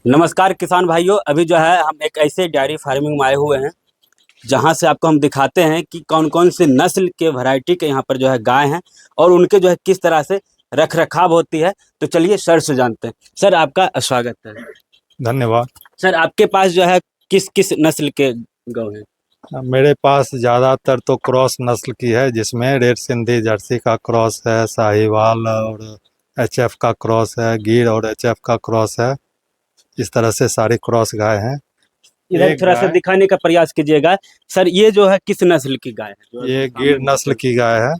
नमस्कार किसान भाइयों। अभी जो है हम एक ऐसे डेयरी फार्मिंग में आए हुए हैं जहां से आपको हम दिखाते हैं कि कौन कौन सी नस्ल के वैरायटी के यहाँ पर जो है गाय हैं और उनके जो है किस तरह से रख रखाव होती है। तो चलिए सर से जानते हैं। सर आपका स्वागत है। धन्यवाद। सर आपके पास जो है किस किस नस्ल के गौ हैं? मेरे पास ज़्यादातर तो क्रॉस नस्ल की है, जिसमें रेड सिंधी जर्सी का क्रॉस है, साहिवाल और एचएफ का क्रॉस है, गिर और एचएफ का क्रॉस है। इस तरह से सारी क्रॉस गाय हैं। इधर एक थोड़ा सा गाय, दिखाने का प्रयास कीजिएगा। सर ये जो है किस नस्ल की गाय है जो अभी ये सामने गिर में नस्ल है? की गाय है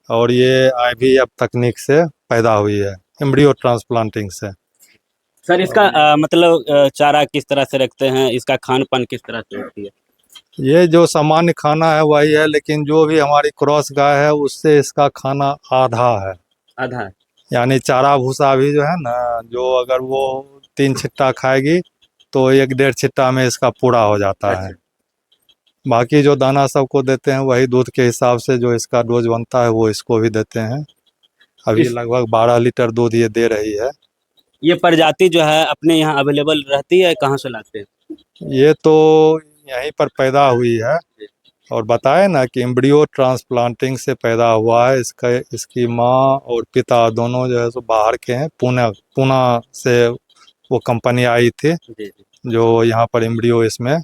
और ये आईवीएफ तकनीक से पैदा हुई है, एम्ब्रियो ट्रांसप्लांटिंग से। सर इसका और मतलब चारा किस तरह से रखते हैं, इसका खान पान किस तरह से होती है? ये जो सामान्य खाना है वही है, लेकिन जो भी हमारी क्रॉस गाय है उससे इसका खाना आधा है। आधा। यानी चारा भूसा भी जो है ना, जो अगर वो 3 छिट्टा खाएगी तो 1 डेढ़ छिट्टा में इसका पूरा हो जाता है। अच्छा। बाकी जो दाना सबको देते हैं वही दूध के हिसाब से जो इसका डोज बनता है वो इसको भी देते हैं। अभी इस लगभग 12 लीटर दूध ये दे रही है। ये प्रजाति जो है अपने यहाँ अवेलेबल रहती है, कहाँ से लाते हैं? ये तो यहीं पर पैदा हुई है, और बताए ना कि एम्ब्रियो ट्रांसप्लांटिंग से पैदा हुआ है। इसकी माँ और पिता दोनों जो है सो बाहर के हैं, पूना से वो कंपनी आई थी जी जी जो यहाँ पर एम्ब्रियो इसमें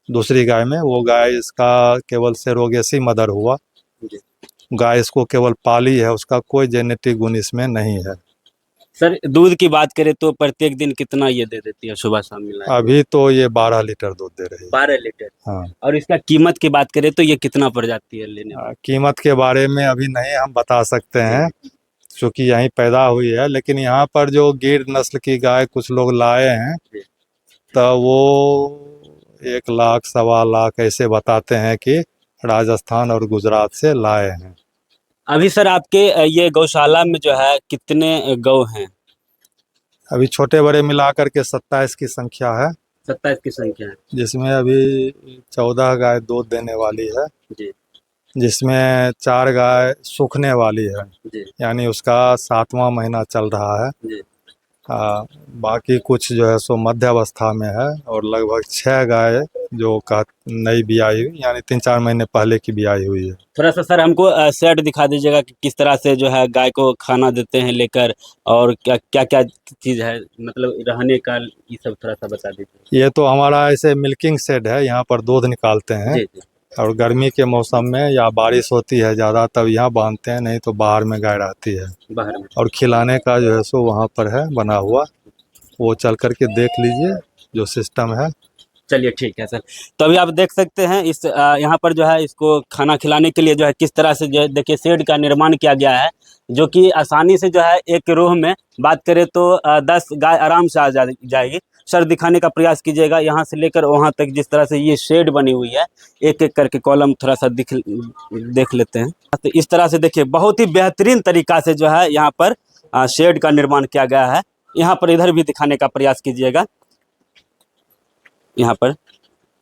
दूसरी गाय में, वो गाय इसका केवल सेरोगेसी मदर हुआ। जी। गाय इसको केवल पाली है, उसका कोई जेनेटिक गुण इसमें नहीं है। सर दूध की बात करें तो प्रत्येक दिन कितना ये दे देती है, सुबह शाम मिला के? अभी तो ये 12 लीटर दूध दे रही है। 12 लीटर। हाँ। और इसका कीमत की बात करें तो ये कितना पड़ जाती है लेने में? कीमत के बारे में अभी नहीं हम बता सकते जी हैं, क्योंकि यहीं पैदा हुई है। लेकिन यहाँ पर जो गिर नस्ल की गाय कुछ लोग लाए हैं, जी। तो वो 1 लाख 1.25 लाख ऐसे बताते हैं कि राजस्थान और गुजरात से लाए हैं। अभी सर आपके ये गौशाला में जो है कितने गौ हैं? अभी छोटे बड़े मिलाकर के 27 की संख्या है, 27 की संख्या है। जिसमें अभी 14 गाय दूध देने वाली है, जी जिसमें 4 गाय सूखने वाली है, जी यानी उसका 7वां महीना चल रहा है। जी। बाकी कुछ जो है सो मध्य अवस्था में है, और लगभग 6 गाय जो का नई ब्याई हुई, यानी 3-4 महीने पहले की ब्याई हुई है। थोड़ा सा सर हमको सेट दिखा दीजिएगा कि किस तरह से जो है गाय को खाना देते हैं लेकर, और क्या क्या क्या चीज़ है, मतलब रहने का ये सब थोड़ा सा बता दीजिए। ये तो हमारा ऐसे मिल्किंग शेड है, यहाँ पर दूध निकालते हैं। जी जी। और गर्मी के मौसम में या बारिश होती है ज़्यादा तब यहाँ बांधते हैं, नहीं तो बाहर में गाय रहती है। बाहर में। और खिलाने का जो है सो वहाँ पर है बना हुआ, वो चल कर के देख लीजिए जो सिस्टम है। चलिए ठीक है सर। तो अभी आप देख सकते हैं इस यहाँ पर जो है इसको खाना खिलाने के लिए जो है किस तरह से जो है देखिए शेड का निर्माण किया गया है, जो कि आसानी से जो है एक रोह में बात करें तो 10 गाय आराम से जाएगी। सर दिखाने का प्रयास कीजिएगा यहाँ से लेकर वहाँ तक, जिस तरह से ये शेड बनी हुई है। एक एक करके कॉलम थोड़ा सा देख लेते हैं। तो इस तरह से देखिए बहुत ही बेहतरीन तरीका से जो है यहाँ पर शेड का निर्माण किया गया है। यहाँ पर इधर भी दिखाने का प्रयास कीजिएगा। यहाँ पर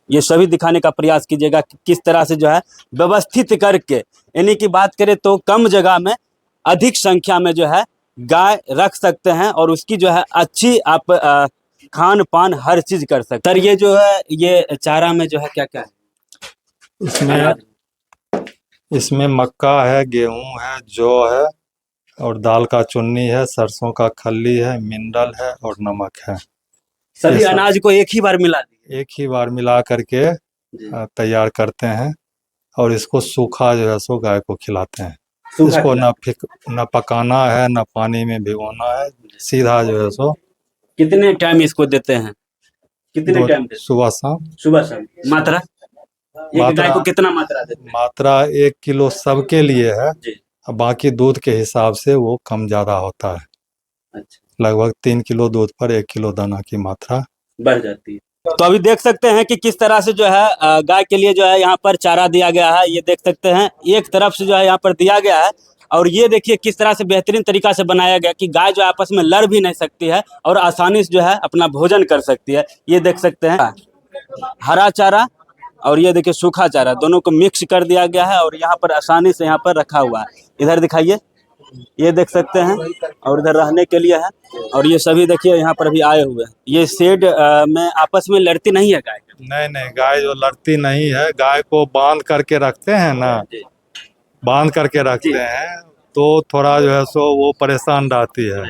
ये सभी दिखाने का प्रयास कीजिएगा कि किस तरह से जो है व्यवस्थित करके, यानी कि बात करें तो कम जगह में अधिक संख्या में जो है गाय रख सकते हैं और उसकी जो है अच्छी आप खान पान हर चीज कर सकते हैं। सर ये जो है ये चारा में जो है क्या क्या है? इसमें इसमें मक्का है, गेहूं है, जौ है, और दाल का चुन्नी है, सरसों का खल्ली है, मिनरल है और नमक है। सभी ये सब अनाज को एक ही बार मिला दिए? एक ही बार मिला करके जी। तैयार करते हैं, और इसको सूखा जो है सो गाय को खिलाते हैं। सूखा इसको खिला। न पकाना है, न पानी में भिगोना है, सीधा जो है सो कितने टाइम इसको देते हैं, कितने टाइम देते हैं? सुबह शाम। सुबह शाम। मात्रा एक गाय मात्रा को कितना मात्रा देते हैं? मात्रा 1 किलो सबके लिए है, जी। बाकी दूध के हिसाब से वो कम ज़्यादा होता है। अच्छा। लगभग 3 किलो दूध पर 1 किलो दाना की मात्रा बढ़ जाती है। तो अभी देख सकते हैं कि किस तरह से जो है गाय के लिए जो है यहाँ पर चारा दिया गया है। ये देख सकते हैं एक तरफ से जो है यहाँ पर दिया गया है, और ये देखिए किस तरह से बेहतरीन तरीका से बनाया गया कि गाय जो आपस में लड़ भी नहीं सकती है और आसानी से जो है अपना भोजन कर सकती है। ये देख सकते हैं हरा चारा और ये देखिए सूखा चारा, दोनों को मिक्स कर दिया गया है और यहाँ पर आसानी से यहाँ पर रखा हुआ है। इधर दिखाइए। ये देख सकते हैं, और उधर रहने के लिए है। और ये सभी देखिए यहाँ पर भी आए हुए हैं। ये शेड में आपस में लड़ती नहीं है गाय? नहीं नहीं, गाय जो लड़ती नहीं है, गाय को बांध करके रखते हैं ना, बांध करके रखते हैं तो थोड़ा जो है सो वो परेशान रहती है।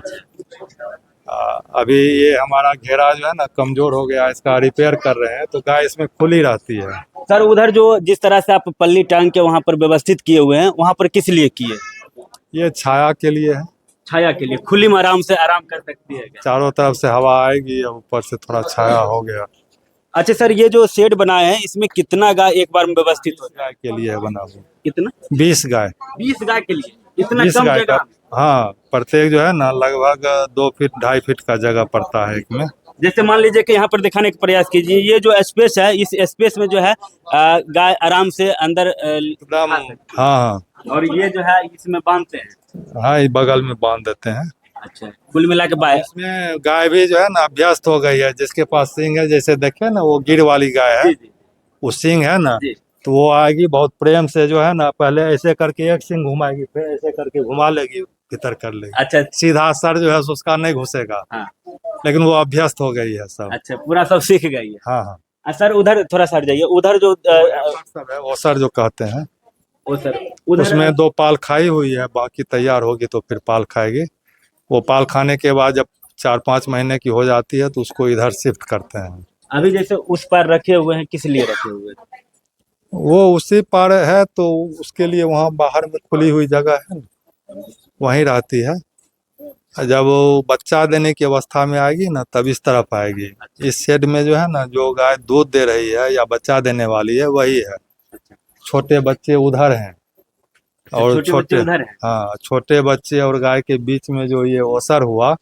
अभी ये हमारा घेरा जो है ना कमजोर हो गया, इसका रिपेयर कर रहे हैं, तो गाय इसमें खुली रहती है। सर उधर जो जिस तरह से आप पल्ली टांग के वहाँ पर व्यवस्थित किए हुए हैं, वहाँ पर किस लिए किए? ये छाया के लिए है, छाया के लिए, खुली में आराम से आराम कर सकती है गाय। चारों तरफ से हवा आएगी और ऊपर से थोड़ा छाया हो गया। अच्छा सर, ये जो शेड बनाए हैं इसमें कितना गाय एक बार में व्यवस्थित हो? गाय के लिए है बना हुआ। कितना? 20 गाय। 20 गाय के लिए इतना 20 कम गाय जगह का, में? हाँ, प्रत्येक जो है ना लगभग 2 फीट 2.5 फीट का जगह पड़ता है एक में। जैसे मान लीजिए कि यहाँ पर दिखाने का प्रयास कीजिए, ये जो स्पेस है, इस स्पेस में जो है गाय आराम से अंदर एकदम, खा सकती है। हाँ और ये जो है इसमें बांधते हैं। हाँ, ये बगल में बांध देते हैं। अच्छा, कुल मिला के बाय। इसमें गाय भी जो है ना अभ्यस्त हो गई है, जिसके पास सींग है, जैसे देखे ना वो गिर वाली गाय है, जी जी वो सींग है ना, जी। तो वो आएगी बहुत प्रेम से, जो है ना पहले ऐसे करके एक सींग घुमाएगी, फिर ऐसे करके घुमा लेगी, भीतर कर लेगी। अच्छा सीधा सर जो है सो उसका नहीं घुसेगा, हाँ। लेकिन वो अभ्यस्त हो गई है सब। अच्छा, पूरा सब सीख गई है। हाँ हाँ, सर उधर थोड़ा सा हट जाइए, उधर जो सब है वो सर जो कहते हैं, वो सर उधर उसमें 2 पाल खाई हुई है, बाकी तैयार होगी तो फिर पाल खाएगी। वो पाल खाने के बाद जब 4-5 महीने की हो जाती है तो उसको इधर शिफ्ट करते हैं। अभी जैसे उस पर रखे हुए हैं, किस लिए रखे हुए हैं? वो उसी पार है तो उसके लिए वहाँ बाहर में खुली हुई जगह है ना, वहीं रहती है। जब वो बच्चा देने की अवस्था में आएगी ना तब इस तरफ आएगी। इस शेड में जो है ना, जो गाय दूध दे रही है या बच्चा देने वाली है वही है। छोटे बच्चे उधर हैं, और छोटे बच्चे उधर हैं। हाँ, छोटे बच्चे और गाय के बीच में जो ये ओसर हुआ,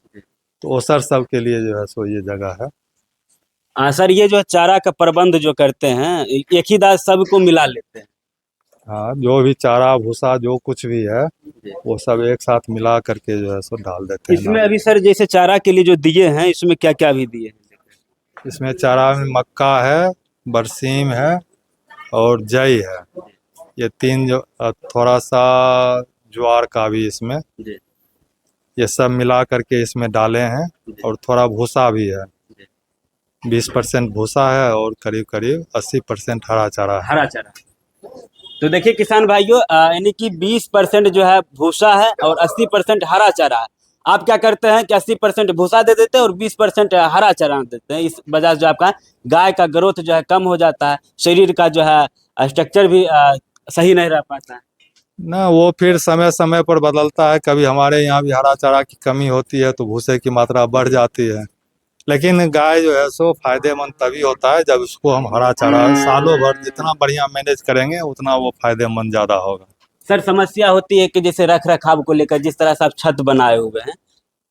तो ओसर सब के लिए जो है सो ये जगह है। सर ये जो चारा का प्रबंध जो करते हैं, एक ही दास सबको मिला लेते हैं? हाँ, जो भी चारा भूसा जो कुछ भी है वो सब एक साथ मिला करके जो है सो डाल देते हैं। इसमें अभी सर जैसे चारा के लिए जो दिए हैं, इसमें क्या क्या भी दिए हैं? इसमें चारा में मक्का है, बरसीम है और जई है, ये 3 जो थोड़ा सा ज्वार का भी इसमें, जी ये सब मिला करके इसमें डाले हैं। और थोड़ा भूसा भी है, 20% भूसा है और करीब करीब 80% हरा चारा है। हरा चारा। तो देखिए किसान भाइयों, यानी कि 20% जो है भूसा है और 80% हरा चारा है। आप क्या करते हैं कि 80% भूसा दे देते हैं और 20% हरा चारा देते हैं। इस वजह से जो आपका गाय का ग्रोथ जो है कम हो जाता है, शरीर का जो है स्ट्रक्चर भी सही नहीं रह पाता है। ना वो फिर समय समय पर बदलता है, कभी हमारे यहाँ भी हरा चारा की कमी होती है तो भूसे की मात्रा बढ़ जाती है। लेकिन गाय जो है सो फायदेमंद तभी होता है जब उसको हम हरा चारा सालों भर जितना बढ़िया मैनेज करेंगे उतना वो फायदेमंद ज्यादा होगा। सर समस्या होती है कि जैसे रख रखाव को लेकर, जिस तरह से आप छत बनाए हुए हैं,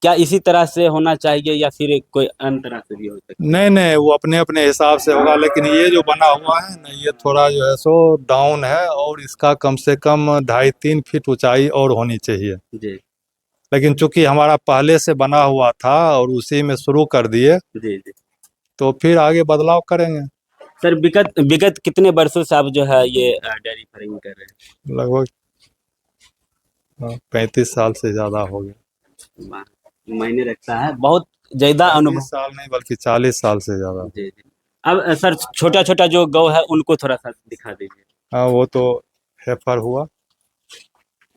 क्या इसी तरह से होना चाहिए या फिर कोई अन्य तरह से भी हो सकता है? नहीं नहीं, वो अपने अपने हिसाब से होगा, लेकिन ये जो बना हुआ है ना, ये थोड़ा जो है सो डाउन है और इसका कम से कम 2.5-3 फीट ऊंचाई और होनी चाहिए। जी लेकिन चूंकि हमारा पहले से बना हुआ था और उसी में शुरू कर दिए, जी जी। तो फिर आगे बदलाव करेंगे। सर विगत विगत कितने वर्षों से आप जो है ये डेयरी फार्मिंग कर रहे हैं? लगभग 35 साल से ज्यादा हो गया। वाह, मायने रखता है, बहुत ज्यादा 35 अनुभव। साल नहीं बल्कि 40 साल से ज्यादा। जी जी। अब सर छोटा छोटा जो गौ है उनको थोड़ा सा दिखा दीजिए। हाँ, वो तो हेफर हुआ।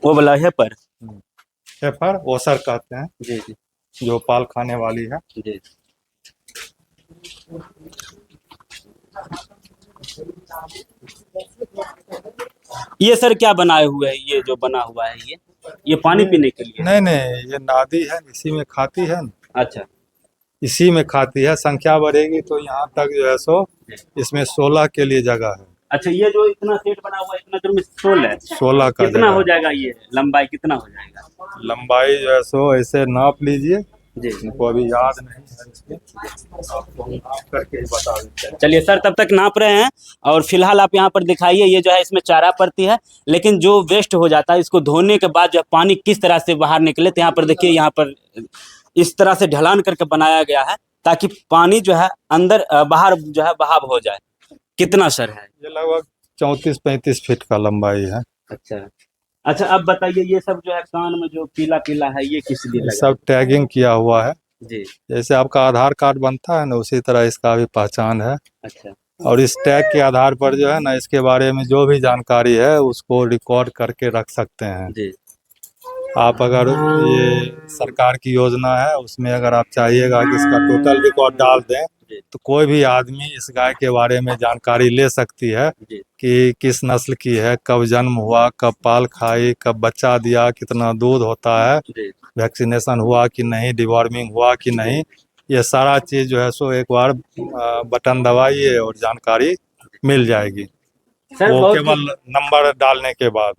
वो वाला है पर। हेफर ओसर कहते हैं, जी जी जो पाल खाने वाली है। जी। ये सर क्या बनाए हुए है, ये जो बना हुआ है ये पानी पीने के लिए? नहीं नहीं, ये नादी है, इसी में खाती है ना, अच्छा इसी में खाती है। संख्या बढ़ेगी तो यहाँ तक जो है सो इसमें 16 के लिए जगह है। अच्छा, ये जो इतना सेट बना हुआ है, इतना दूर में 16 है? 16 का कितना हो जगह है। जाएगा, ये लंबाई कितना हो जाएगा? लंबाई जो है सो ऐसे नाप लीजिए, जी इनको अभी याद नहीं है इसलिए आपको हम नाप करके ही बता देते हैं। चलिए सर, तब तक नाप रहे हैं और फिलहाल आप यहाँ पर दिखाइए। ये जो है इसमें चारा पड़ती है, लेकिन जो वेस्ट हो जाता है इसको धोने के बाद जो है पानी किस तरह से बाहर निकले, तो यहाँ पर देखिए, यहाँ पर इस तरह से ढलान करके बनाया गया है ताकि पानी जो है अंदर बाहर जो है बहाव हो जाए। कितना सर है? ये लगभग 34-35 फीट का लंबाई है। अच्छा, अच्छा अब बताइए, ये सब जो है कान में जो पीला पीला है, ये किस लिए ये लगा सब टैगिंग किया हुआ है। जी। जैसे आपका आधार कार्ड बनता है ना, उसी तरह इसका भी पहचान है। अच्छा और इस टैग के आधार पर जो है ना, इसके बारे में जो भी जानकारी है उसको रिकॉर्ड करके रख सकते हैं। जी। आप अगर ये सरकार की योजना है, उसमें अगर आप चाहिएगा कि इसका टोटल रिकॉर्ड डाल दें, जी। तो कोई भी आदमी इस गाय के बारे में जानकारी ले सकती है जी। कि किस नस्ल की है, कब जन्म हुआ, कब पाल खाई, कब बच्चा दिया, कितना दूध होता है, जी। वैक्सीनेशन हुआ कि नहीं, डिवॉर्मिंग हुआ कि नहीं। ये सारा चीज़ जो है सो एक बार बटन दबाइए और जानकारी मिल जाएगी, सर वो बहुत केवल नंबर डालने के बाद।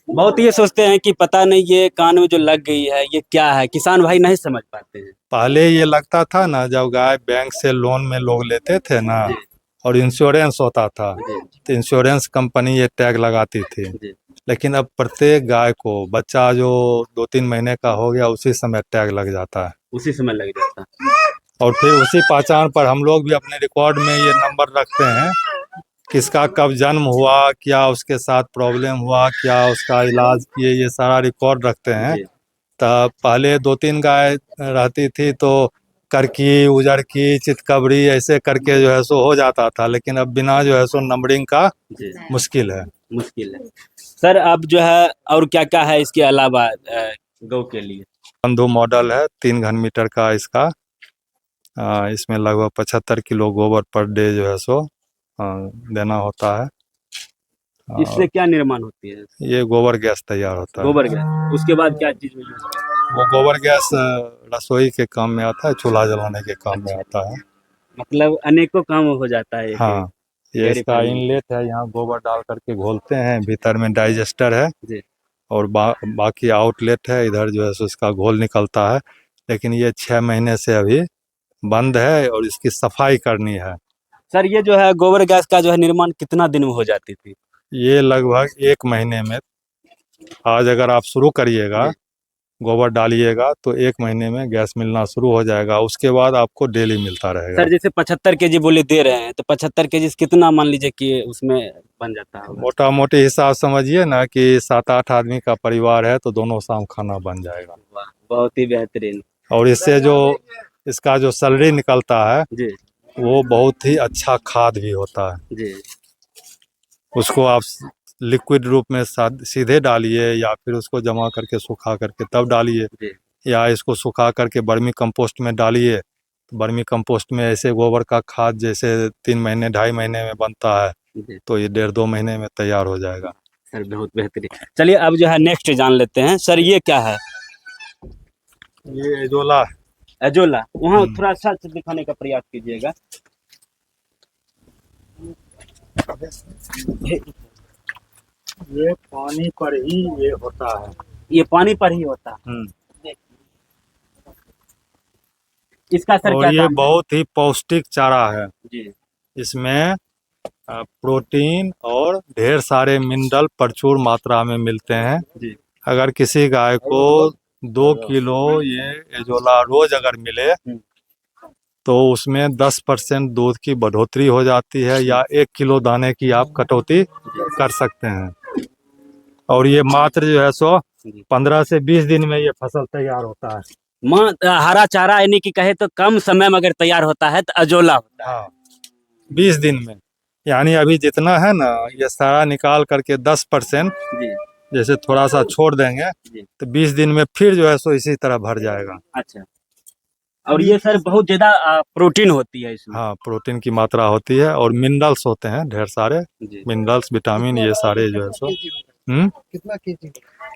बहुत ये सोचते हैं कि पता नहीं ये कान में जो लग गई है ये क्या है, किसान भाई नहीं समझ पाते हैं। पहले ये लगता था ना, जब गाय बैंक से लोन में लोग लेते थे ना, जी। और इंश्योरेंस होता था, जी। तो इंश्योरेंस कंपनी ये टैग लगाती थी। जी। लेकिन अब प्रत्येक गाय को बच्चा जो 2-3 महीने का हो गया, उसी समय टैग लग जाता है। उसी समय लग जाता है। और फिर उसी पहचान पर हम लोग भी अपने रिकॉर्ड में ये नंबर रखते हैं, किसका कब जन्म हुआ, क्या उसके साथ प्रॉब्लम हुआ, क्या उसका इलाज किए, ये सारा रिकॉर्ड रखते हैं। जी। तब पहले 2-3 गाय रहती थी तो करकी, उजड़ की, चितकबरी ऐसे करके जो है सो हो जाता था, लेकिन अब बिना जो है सो नंबरिंग का जी। मुश्किल है। मुश्किल है। सर अब जो है और क्या क्या है इसके अलावा गौ के लिए? बंधु मॉडल है, 3 घन मीटर का इसका। इसमें लगभग 75 किलो गोबर पर डे जो है सो देना होता है। इससे और क्या निर्माण होती है? ये गोबर गैस तैयार होता है। गोबर गैस, उसके बाद क्या चीज में यूज होता है? वो गोबर गैस रसोई के काम में आता है, चूल्हा जलाने के काम में आता है। मतलब अनेकों काम हो जाता है एक हाँ, ये डेयरी इसका फार्मिंग। इनलेट है, यहाँ गोबर डाल करके घोलते हैं, भीतर में डाइजेस्टर है। जी। और बाकी आउटलेट है, इधर जो है सो इसका घोल निकलता है। लेकिन ये 6 महीने से अभी बंद है और इसकी सफाई करनी है। सर ये जो है गोबर गैस का जो है निर्माण कितना दिन में हो जाती थी? ये लगभग 1 महीने में, आज अगर आप शुरू करिएगा, जी। गोबर डालिएगा, तो 1 महीने में गैस मिलना शुरू हो जाएगा। उसके बाद आपको डेली मिलता रहेगा। सर जैसे 75 केजी बोले दे रहे हैं, तो 75 केजी से कितना मान लीजिए कि उसमें बन जाता होगा? मोटा मोटी हिसाब समझिए ना कि 7-8 आदमी का परिवार है तो दोनों शाम खाना बन जाएगा। वाह, बहुत ही बेहतरीन। और इससे जो इसका जो सैलरी निकलता है, जी। वो बहुत ही अच्छा खाद भी होता है। जी। उसको आप लिक्विड रूप में सीधे डालिए, या फिर उसको जमा करके सुखा करके तब डालिए, जी। या इसको सुखा करके वर्मी कंपोस्ट में डालिए। तो वर्मी कंपोस्ट में ऐसे गोबर का खाद जैसे 3 महीने 2.5 महीने में बनता है, जी। तो ये 1.5-2 महीने में तैयार हो जाएगा। सर बहुत बेहतरीन। चलिए अब जो है नेक्स्ट जान लेते हैं। सर ये क्या है? ये एजोला है। एजोला, वहाँ हम्म। थोड़ा अच्छा से दिखाने का प्रयास कीजिएगा। ये पानी पर ही ये होता है। ये पानी पर ही होता है। इसका सर और क्या ये दाम है? बहुत ही पौष्टिक चारा है। जी। इसमें प्रोटीन और ढेर सारे मिनरल प्रचुर मात्रा में मिलते हैं। जी। अगर किसी गाय को 2 किलो ये एजोला रोज अगर मिले, तो उसमें 10% दूध की बढ़ोतरी हो जाती है, या 1 किलो दाने की आप कटौती कर सकते हैं। और ये मात्र जो है सो जी। 15 से 20 दिन में ये फसल तैयार होता है। हरा चारा यानी कि कहे तो कम समय में अगर तैयार होता है तो अजोला होता है। हाँ, 20 दिन में। यानी अभी जितना है ना, ये सारा निकाल करके 10% जी। जैसे थोड़ा सा छोड़ देंगे, जी। तो 20 दिन में फिर जो है सो इसी तरह भर जाएगा। अच्छा। और ये सर बहुत ज्यादा प्रोटीन होती है इसमें। हाँ, प्रोटीन की मात्रा होती है और मिनरल्स होते हैं ढेर सारे। जी। मिनरल्स, विटामिन, ये सारे जो है सो। कितना केजी?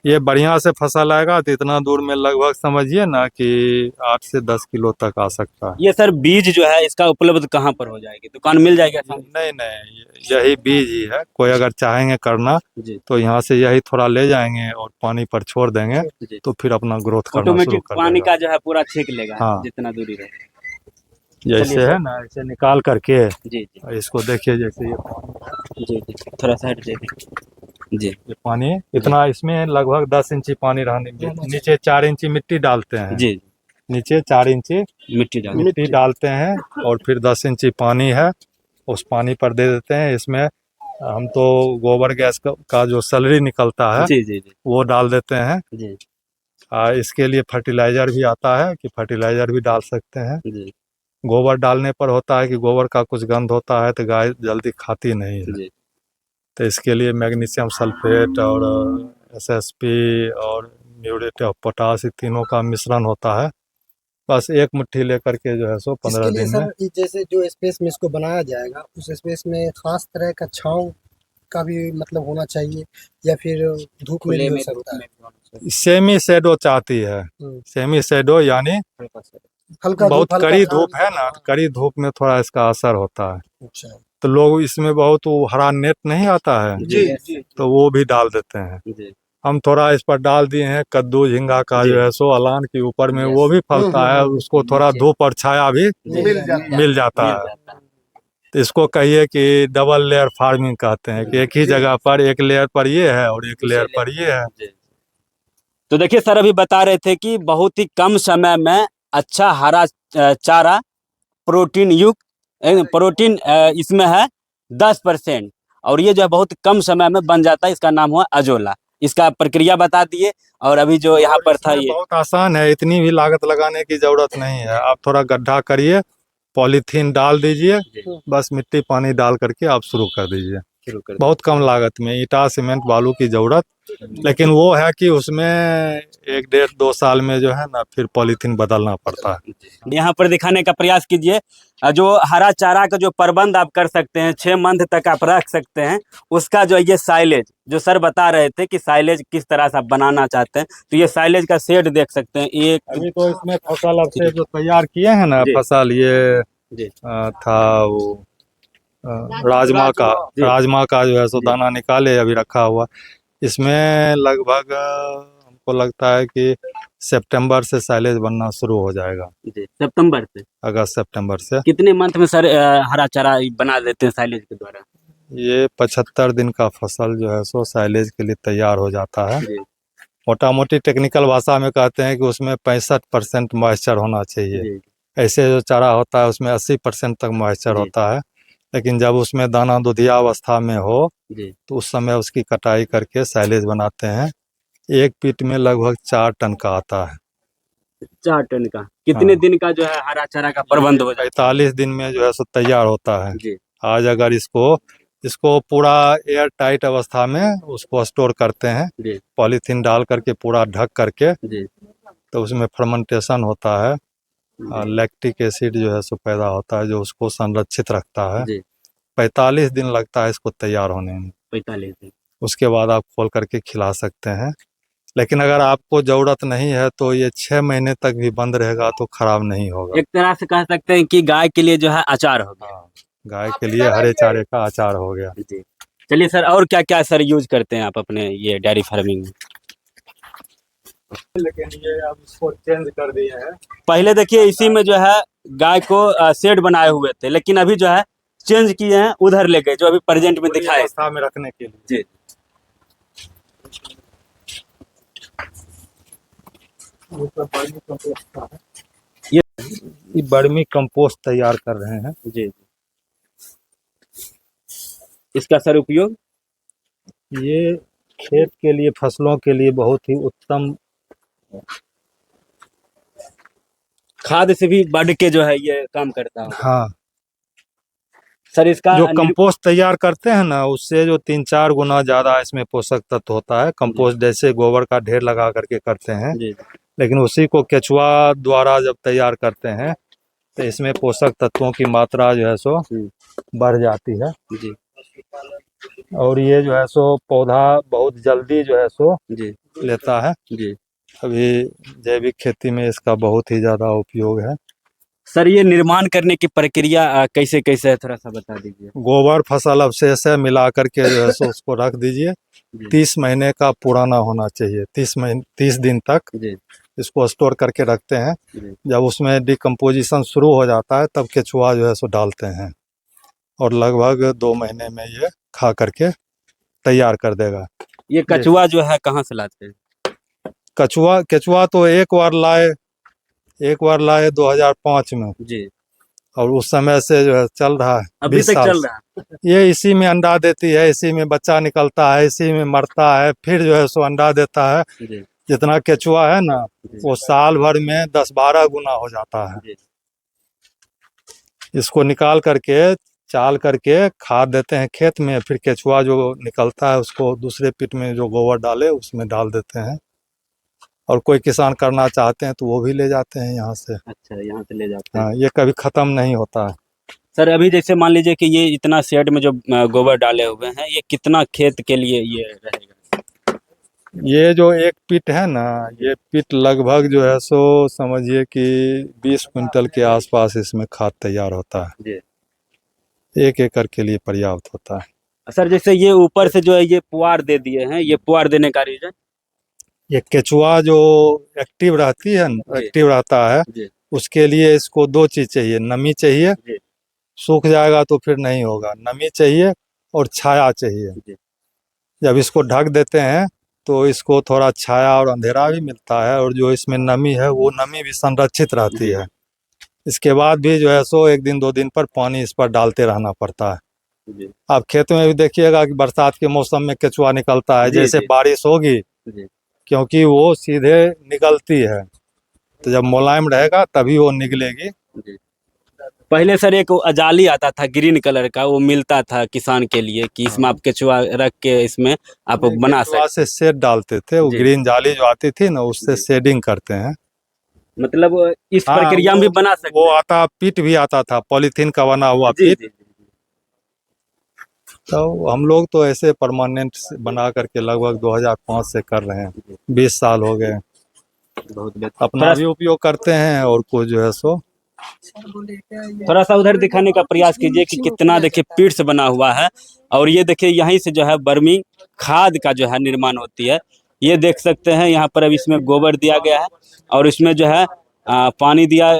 ये बढ़िया से फसल आएगा तो इतना दूर में लगभग समझिए ना कि 8 से 10 किलो तक आ सकता है। ये सर बीज जो है इसका उपलब्ध कहाँ पर हो जाएगी? दुकान मिल जाएगी आसानी नहीं नहीं, यही बीज ही है। कोई अगर चाहेंगे करना से? जी। तो यहाँ से यही थोड़ा ले जाएंगे और पानी पर छोड़ देंगे, जी। तो फिर अपना ग्रोथ करना शुरू ऑटोमेटिक कर पानी देगा। का जो है पूरा छींक लेगा। हाँ। जितना दूरी रहे। जैसे चलिए है ना, ऐसे निकाल करके जी। जी। इसको देखिए, जैसे ये जी। जी थोड़ा सा हट जाइए। जी। ये पानी इतना, इसमें लगभग 10 इंची पानी रहने, नीचे 4 इंची मिट्टी डालते हैं। जी। नीचे 4 इंची मिट्टी डाल मिट्टी डालते हैं और फिर 10 इंची पानी है, उस पानी पर दे देते हैं। इसमें हम तो गोबर गैस का जो सैलरी निकलता है जी जी जी वो डाल देते हैं। जी इसके लिए फर्टिलाइजर भी आता है कि फर्टिलाइजर भी डाल सकते हैं। जी गोबर डालने पर होता है कि गोबर का कुछ गंध होता है तो गाय जल्दी खाती नहीं है। जी तो इसके लिए मैग्नीशियम सल्फेट और एसएसपी और म्यूरेट ऑफ पोटाश, तीनों का मिश्रण होता है। बस एक मुट्ठी लेकर के जो है सो 15 इसके लिए दिन में। सर जैसे जो स्पेस में इसको बनाया जाएगा उस स्पेस में खास तरह का छांव का भी मतलब होना चाहिए या फिर धूप में भी हो सकता है। सेमी शेडो चाहती है। सेमी शेडो यानी हल्का बहुत धूप हल्का कड़ी छांव। धूप है ना, तो कड़ी धूप में थोड़ा इसका असर होता है। अच्छा तो लोग इसमें बहुत वो हरा नेट नहीं आता है, जी जी तो वो भी डाल देते हैं। जी हम थोड़ा इस पर डाल दिए हैं कद्दू झींगा का जी। जो है सो अलान के ऊपर में, वो भी फलता है, उसको थोड़ा जी। धूप और छाया भी मिल जाता है। तो इसको कहिए कि डबल लेयर फार्मिंग कहते हैं कि एक ही जगह पर एक लेयर पर ये है और एक लेयर पर ये है। जी। तो देखिए सर अभी बता रहे थे कि बहुत ही कम समय में अच्छा हरा चारा प्रोटीन युक्त प्रोटीन इसमें है 10%, और ये जो है बहुत कम समय में बन जाता है। इसका नाम हुआ अजोला। इसका प्रक्रिया बता दिए, और अभी जो यहाँ और पर था इसमें ये बहुत आसान है, इतनी भी लागत लगाने की जरूरत नहीं है। आप थोड़ा गड्ढा करिए, पॉलीथीन डाल दीजिए, बस मिट्टी पानी डाल करके आप शुरू कर दीजिए। शुरू कर बहुत कम लागत में, ईटा सीमेंट बालू की जरूरत, लेकिन वो है कि उसमें 1 डेढ़ 2 साल में जो है ना फिर पॉलीथीन बदलना पड़ता है। यहाँ पर दिखाने का प्रयास कीजिए। जो हरा चारा का जो प्रबंध आप कर सकते हैं, 6 मंथ तक आप रख सकते हैं, उसका जो ये साइलेज जो सर बता रहे थे कि साइलेज किस तरह से आप बनाना चाहते हैं, तो ये साइलेज का शेड देख सकते हैं। एक अभी तो इसमें फसल अब से जो तैयार किए हैं ना जी। फसल, ये जी था वो राजमा का, जी। राजमा का जो है सो जी। दाना निकाले अभी रखा हुआ। इसमें लगभग हमको लगता है कि सितंबर से साइलेज बनना शुरू हो जाएगा। जी सितंबर से अगस्त सितंबर से। कितने मंथ में सर हरा चारा बना देते हैं साइलेज के द्वारा? ये 75 दिन का फसल जो है सो साइलेज के लिए तैयार हो जाता है। जी मोटा मोटी टेक्निकल भाषा में कहते हैं कि उसमें 65% मॉइस्चर होना चाहिए। जी ऐसे जो चारा होता है उसमें 80% तक मॉइस्चर जी। होता है। लेकिन जब उसमें दाना दुधिया अवस्था में हो जी तो उस समय उसकी कटाई करके साइलेज बनाते हैं। एक पीट में लगभग 4 टन का आता है। 4 टन का कितने हाँ। दिन का जो है हरा चारा का प्रबंध हो जाता 45 दिन में जो है सो तैयार होता है। है? जी आज अगर इसको पूरा एयर टाइट अवस्था में उसको स्टोर करते हैं, जी पॉलीथीन डाल करके पूरा ढक करके, जी तो उसमें फर्मेंटेशन होता है। जी लैक्टिक एसिड जो है सो पैदा होता है जो उसको संरक्षित रखता है। जी 45 दिन लगता है इसको तैयार होने में। 45 दिन। उसके बाद आप खोल करके खिला सकते हैं। लेकिन अगर आपको ज़रूरत नहीं है तो ये 6 महीने तक भी बंद रहेगा तो खराब नहीं होगा। एक तरह से कह सकते हैं कि गाय के लिए जो है अचार हो गया। हाँ, गाय के लिए हरे चारे का अचार हो गया। जी चलिए सर, और क्या क्या सर यूज करते हैं आप अपने ये डेयरी फार्मिंग में? लेकिन ये अब इसको चेंज कर दिए हैं। पहले देखिए इसी में जो है गाय को शेड बनाए हुए थे, लेकिन अभी जो है चेंज किए हैं, उधर ले गए जो अभी प्रेजेंट में पूरी दिखाए। अवस्था में रखने के लिए। जी ये वर्मी कंपोस्ट तैयार कर रहे हैं। जी इसका सर उपयोग ये खेत के लिए, फसलों के लिए बहुत ही उत्तम। खाद से भी बढ़ के जो है ये काम करता है हाँ, सर। इसका जो कंपोस्ट तैयार करते हैं ना उससे जो 3-4 गुना ज़्यादा इसमें पोषक तत्व होता है। कंपोस्ट जैसे गोबर का ढेर लगा करके करते हैं, जी लेकिन उसी को केचुआ द्वारा जब तैयार करते हैं तो इसमें पोषक तत्वों की मात्रा जो है सो बढ़ जाती है। जी और ये जो है सो पौधा बहुत जल्दी जो है सो जी लेता है। जी अभी जैविक खेती में इसका बहुत ही ज़्यादा उपयोग है। सर ये निर्माण करने की प्रक्रिया कैसे कैसे है, थोड़ा सा बता दीजिए। गोबर फसल अवशेष है मिला करके जो है सो उसको रख दीजिए। जी 30 महीने का पुराना होना चाहिए। 30 दिन तक जी इसको स्टोर करके रखते हैं। जी जब उसमें डिकम्पोजिशन शुरू हो जाता है तब केचुआ जो है सो डालते हैं, और लगभग 2 महीने में ये खा करके तैयार कर देगा। ये कचुआ जो है कहाँ से लाते हैं? केचुआ तो एक बार लाए 2005 में। जी और उस समय से जो है चल रहा है अभी 20 तक साल चल से। रहा है? ये इसी में अंडा देती है, इसी में बच्चा निकलता है, इसी में मरता है, फिर जो है सो अंडा देता है। जी जितना केचुआ है ना, जी वो साल भर में 10-12 गुना हो जाता है। जी। इसको निकाल करके चाल करके खाद देते हैं खेत में, फिर केचुआ जो निकलता है उसको दूसरे पिट में जो गोबर डाले उसमें डाल देते हैं। और कोई किसान करना चाहते हैं तो वो भी ले जाते हैं यहाँ से। अच्छा, यहाँ से ले जाते हैं। हाँ, ये कभी खत्म नहीं होता है। सर अभी जैसे मान लीजिए कि ये इतना शेड में जो गोबर डाले हुए हैं, ये कितना खेत के लिए ये रहेगा? ये जो एक पिट है ना, ये पिट लगभग जो है सो समझिए कि 20 क्विंटल के आसपास इसमें खाद तैयार होता है। जी। 1 एकड़ के लिए पर्याप्त होता है। सर जैसे ये ऊपर से जो है ये पुआर दे दिए हैं, ये पुआर देने का रीजन? ये केचुआ जो एक्टिव रहती है, जी एक्टिव रहता है, जी उसके लिए इसको 2 चीज चाहिए। नमी चाहिए, जी सूख जाएगा तो फिर नहीं होगा। नमी चाहिए और छाया चाहिए। जी। जब इसको ढक देते हैं तो इसको थोड़ा छाया और अंधेरा भी मिलता है, और जो इसमें नमी है वो नमी भी संरक्षित रहती जी है। इसके बाद भी जो है सो 1 दिन 2 दिन पर पानी इस पर डालते रहना पड़ता है। जी आप खेत में भी देखिएगा कि बरसात के मौसम में केचुआ निकलता है, जी जैसे जी बारिश होगी, जी क्योंकि वो सीधे निकलती है। तो जब मुलायम रहेगा तभी वो निकलेगी। जी। पहले सर एक वो जाली आता था ग्रीन कलर का, वो मिलता था किसान के लिए कि इसमें आप केचुआ रख के इसमें आप बना केचुआ सकते। से शेड डालते थे, वो जी। ग्रीन जाली जो आती थी ना, उससे जी। शेडिंग करते हैं। मतलब इस हाँ, प्रक्रिया में भी बना सकते वो हैं। आता पिट भी आता था, पॉलीथीन का बना हुआ जी पिट। जी जी तो हम लोग तो ऐसे परमानेंट बना करके लगभग 2005 से कर रहे हैं। जी। 20 साल हो गए। बहुत बेहतर। अपना भी उपयोग करते हैं और कुछ जो है सो। थोड़ा सा उधर दिखाने का प्रयास कीजिए कि कितना देखिए पीठ से बना हुआ है, और ये देखिए यहीं से जो है बर्मी खाद का जो है निर्माण होती है। ये देख सकते हैं यहाँ पर अब इसमें गोबर दिया गया है, और इसमें जो है पानी दिया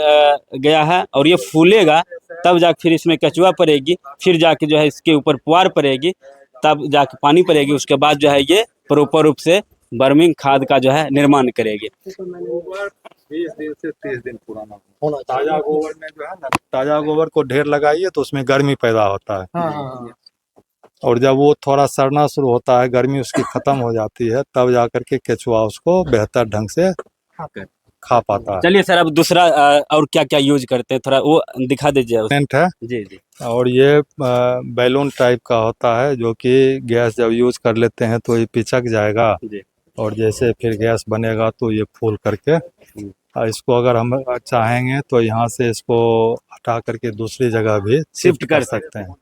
गया है, और ये फूलेगा तब जाके फिर इसमें केचुआ पड़ेगी, फिर जाके जो है इसके ऊपर पुआर पड़ेगी, तब जाके पानी पड़ेगी, उसके बाद जो है ये प्रॉपर रूप से बर्मिंग खाद का जो है निर्माण करेगी। 20 दिन से 30 दिन पुराना होना चाहिए। ताजा गोबर में जो है ना, ताजा गोबर को ढेर लगाइए तो उसमें गर्मी पैदा होता है। हाँ हाँ हाँ। और जब वो थोड़ा सड़ना शुरू होता है, गर्मी उसकी खत्म हो जाती है, तब जाकर के केचुआ उसको बेहतर ढंग से खा पाता है। चलिए सर, अब दूसरा और क्या क्या यूज करते हैं थोड़ा वो दिखा दीजिए। टेंट है, जी जी और ये बैलून टाइप का होता है, जो कि गैस जब यूज कर लेते हैं तो ये पिचक जाएगा, जी और जैसे फिर गैस बनेगा तो ये फूल करके, और इसको अगर हम चाहेंगे तो यहाँ से इसको हटा करके दूसरी जगह भी शिफ्ट कर सकते हैं।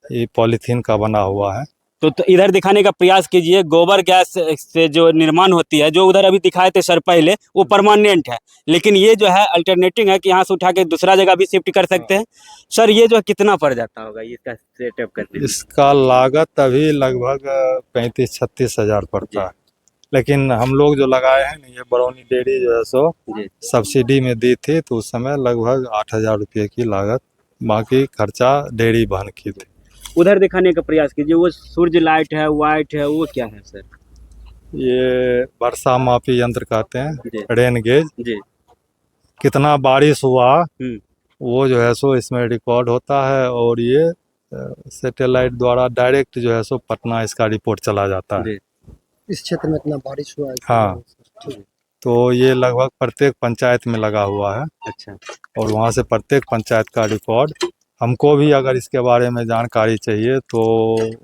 ये पॉलीथीन का बना हुआ है। तो इधर दिखाने का प्रयास कीजिए। गोबर गैस से जो निर्माण होती है, जो उधर अभी दिखाए थे सर पहले, वो परमानेंट है, लेकिन ये जो है अल्टरनेटिव है कि यहाँ से उठा के दूसरा जगह भी शिफ्ट कर सकते हैं। सर ये जो कितना पड़ जाता होगा इसका सेटअप करने में? इसका लागत अभी लगभग 35-36 हज़ार पड़ता है, लेकिन हम लोग जो लगाए हैं ना, ये बरौनी डेयरी जो है सो जी सब्सिडी में दी थी, तो उस समय लगभग 8,000 रुपये की लागत, बाकी खर्चा डेयरी बहन की थी। उधर दिखाने का प्रयास कीजिए। वो सूर्य लाइट है, वाइट है, वो क्या है सर? ये वर्षा मापी यंत्र कहते जी हैं, रेन गेज। जी। कितना बारिश हुआ हम्म। वो जो है सो इसमें रिकॉर्ड होता है, और ये सैटेलाइट द्वारा डायरेक्ट जो है सो पटना इसका रिपोर्ट चला जाता है। जी इस क्षेत्र में इतना बारिश हुआ है। हाँ, ठीक। तो ये लगभग प्रत्येक पंचायत में लगा हुआ है, अच्छा। और वहाँ से प्रत्येक पंचायत का रिकॉर्ड। हमको भी अगर इसके बारे में जानकारी चाहिए तो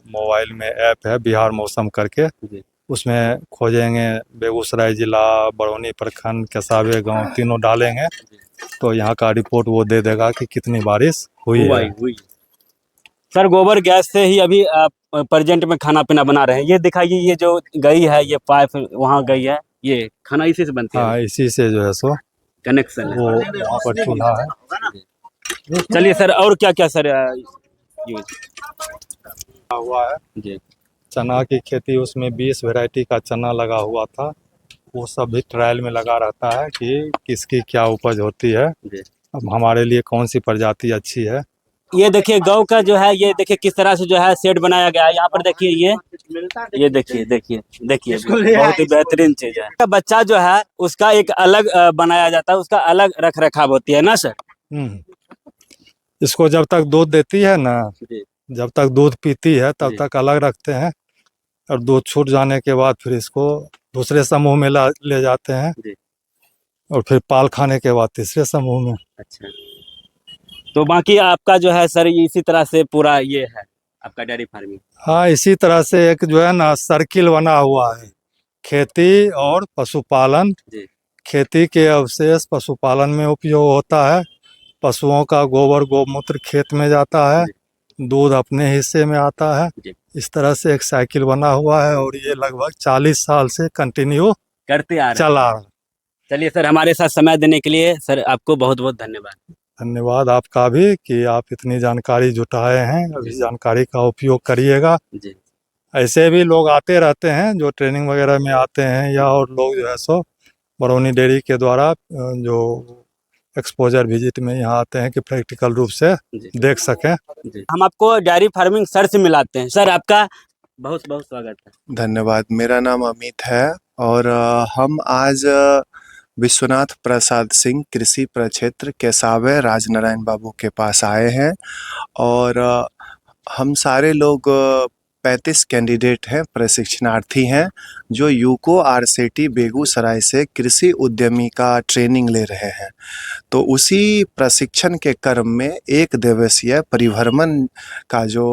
मोबाइल में ऐप है बिहार मौसम करके, जी उसमें खोजेंगे बेगूसराय जिला, बरौनी प्रखंड, केसावे गांव, तीनों डालेंगे तो यहाँ का रिपोर्ट वो दे देगा कि कितनी बारिश हुई है। हुई। सर गोबर गैस से ही अभी प्रेजेंट में खाना पीना बना रहे हैं। ये दिखाइए, ये जो गई है, ये पाइप वहाँ गई है, ये खाना इसी से बनती है। हाँ, इसी से जो है सो कनेक्शन है। वो वहाँ पर चूल्हा है। चलिए सर, और क्या क्या सर यूज हुआ है जी? चना की खेती, उसमें 20 वैरायटी का चना लगा हुआ था। वो सब भी ट्रायल में लगा रहता है कि किसकी क्या उपज होती है, जी। अब हमारे लिए कौन सी प्रजाति अच्छी है। ये देखिए गौ का जो है, ये देखिए किस तरह से जो है शेड बनाया गया है। यहाँ पर देखिए ये देखिए देखिए देखिए बहुत ही बेहतरीन चीज है। बच्चा जो है उसका एक अलग बनाया जाता है, उसका अलग रख रखाव होती है ना सर? इसको जब तक दूध देती है ना, जी जब तक दूध पीती है तब जी। तक अलग रखते हैं, और दूध छूट जाने के बाद फिर इसको दूसरे समूह में ले जाते हैं, जी। और फिर पाल खाने के बाद तीसरे समूह में। अच्छा, तो बाकी आपका जो है सर इसी तरह से पूरा ये है आपका डेयरी फार्मिंग। हाँ, इसी तरह से एक जो है ना सर्किल बना हुआ है, खेती और पशुपालन। जी खेती के अवशेष पशुपालन में उपयोग होता है, पशुओं का गोबर गोमूत्र खेत में जाता है, दूध अपने हिस्से में आता है। जी। इस तरह से एक साइकिल बना हुआ है, और ये लगभग 40 साल से कंटिन्यू करते आ रहे हैं। चला रहा है। चलिए सर, हमारे साथ समय देने के लिए सर आपको बहुत बहुत धन्यवाद। धन्यवाद आपका भी कि आप इतनी जानकारी जुटाए हैं, और इस जानकारी का उपयोग करिएगा। जी ऐसे भी लोग आते रहते हैं जो ट्रेनिंग वगैरह में आते हैं, या और लोग जो है सो बरौनी डेयरी के द्वारा जो एक्सपोजर विजिट में यहाँ आते हैं कि प्रैक्टिकल रूप से जी देख सकें। जी। हम आपको डेयरी फार्मिंग सर से मिलाते हैं। सर आपका बहुत बहुत स्वागत है। धन्यवाद। मेरा नाम अमित है, और हम आज विश्वनाथ प्रसाद सिंह कृषि प्रक्षेत्र केसावे राजनारायण बाबू के पास आए हैं, और हम सारे लोग 35 कैंडिडेट हैं, प्रशिक्षणार्थी हैं, जो यूको आरसेटी बेगूसराय से कृषि उद्यमी का ट्रेनिंग ले रहे हैं। तो उसी प्रशिक्षण के क्रम में एक दिवसीय परिभ्रमण का जो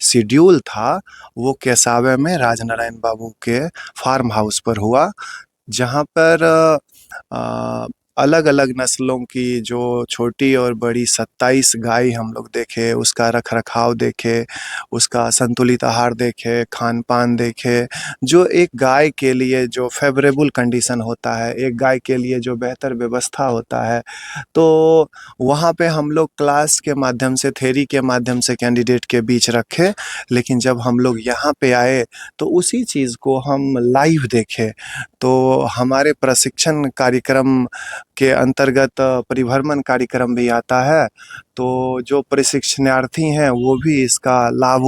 शेड्यूल था वो केसावे में राजनारायण बाबू के फार्म हाउस पर हुआ, जहाँ पर अलग अलग नस्लों की जो छोटी और बड़ी 27 गाय हम लोग देखे, उसका रख रखाव देखे, उसका संतुलित आहार देखे, खान पान देखे, जो एक गाय के लिए जो फेवरेबल कंडीशन होता है, एक गाय के लिए जो बेहतर व्यवस्था होता है। तो वहाँ पे हम लोग क्लास के माध्यम से, थ्योरी के माध्यम से कैंडिडेट के बीच रखे, लेकिन जब हम लोग यहाँ पे आए तो उसी चीज़ को हम लाइव देखे। तो हमारे प्रशिक्षण कार्यक्रम के अंतर्गत परिभ्रमण कार्यक्रम भी आता है, तो जो प्रशिक्षणार्थी हैं वो भी इसका लाभ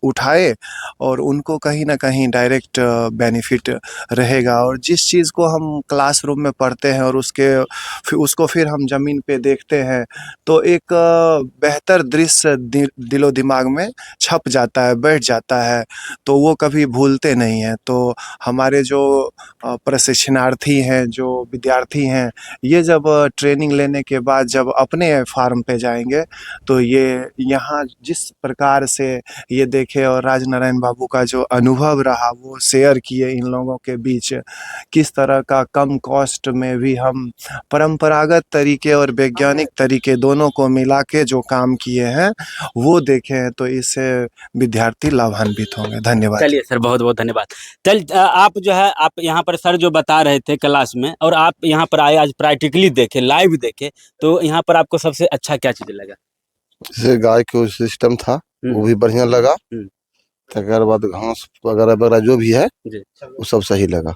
उठाए, और उनको कहीं ना कहीं डायरेक्ट बेनिफिट रहेगा। और जिस चीज़ को हम क्लासरूम में पढ़ते हैं और उसको फिर हम ज़मीन पे देखते हैं, तो एक बेहतर दृश्य दिलो दिमाग में छप जाता है, बैठ जाता है, तो वो कभी भूलते नहीं हैं। तो हमारे जो प्रशिक्षणार्थी हैं, जो विद्यार्थी हैं, ये जब ट्रेनिंग लेने के बाद जब अपने फार्म पे जाएंगे, तो ये यहाँ जिस प्रकार से ये देखे, और राजनारायण बाबू का जो अनुभव रहा वो शेयर किए इन लोगों के बीच, किस तरह का कम कॉस्ट में भी हम परंपरागत तरीके और वैज्ञानिक तरीके दोनों को मिला के जो काम किए हैं वो देखे हैं, तो इससे विद्यार्थी लाभान्वित होंगे। धन्यवाद। चलिए सर, बहुत बहुत धन्यवाद। आप जो है, आप यहाँ पर सर जो बता रहे थे क्लास में, और आप यहाँ पर आए आज प्रैक्टिकली देखे, लाइव देखे, तो यहाँ पर आपको सबसे अच्छा क्या चीज लगा? जैसे गाय के सिस्टम था वो भी बढ़िया लगा, तकर बाद घास वगैरह वगैरह जो भी है जी वो सब सही लगा।